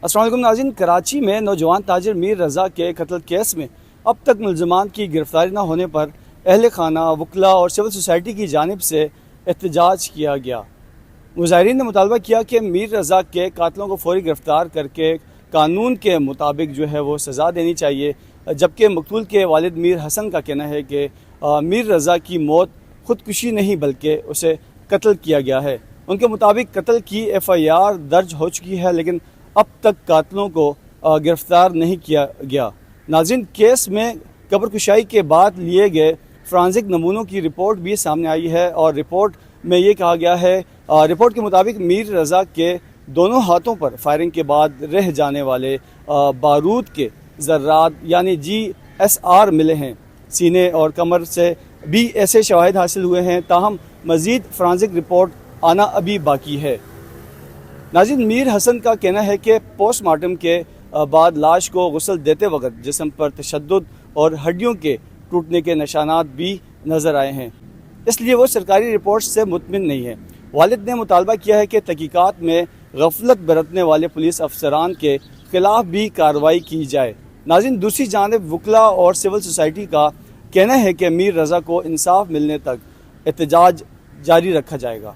السلام علیکم ناظرین، کراچی میں نوجوان تاجر میر رضا کے قتل کیس میں اب تک ملزمان کی گرفتاری نہ ہونے پر اہل خانہ، وکلاء اور سول سوسائٹی کی جانب سے احتجاج کیا گیا۔ مظاہرین نے مطالبہ کیا کہ میر رضا کے قاتلوں کو فوری گرفتار کر کے قانون کے مطابق جو ہے وہ سزا دینی چاہیے، جبکہ مقتول کے والد میر حسن کا کہنا ہے کہ میر رضا کی موت خودکشی نہیں بلکہ اسے قتل کیا گیا ہے۔ ان کے مطابق قتل کی FIR درج ہو چکی ہے، لیکن اب تک قاتلوں کو گرفتار نہیں کیا گیا۔ ناظرین، کیس میں قبر کشائی کے بعد لیے گئے فرانزک نمونوں کی رپورٹ بھی سامنے آئی ہے، اور رپورٹ میں یہ کہا گیا ہے، رپورٹ کے مطابق میر رضا کے دونوں ہاتھوں پر فائرنگ کے بعد رہ جانے والے بارود کے ذرات یعنی GSR ملے ہیں۔ سینے اور کمر سے بھی ایسے شواہد حاصل ہوئے ہیں، تاہم مزید فرانزک رپورٹ آنا ابھی باقی ہے۔ ناظرین، میر حسن کا کہنا ہے کہ پوسٹ مارٹم کے بعد لاش کو غسل دیتے وقت جسم پر تشدد اور ہڈیوں کے ٹوٹنے کے نشانات بھی نظر آئے ہیں، اس لیے وہ سرکاری رپورٹ سے مطمئن نہیں ہے۔ والد نے مطالبہ کیا ہے کہ تحقیقات میں غفلت برتنے والے پولیس افسران کے خلاف بھی کارروائی کی جائے۔ ناظرین، دوسری جانب وکلاء اور سول سوسائٹی کا کہنا ہے کہ میر رضا کو انصاف ملنے تک احتجاج جاری رکھا جائے گا۔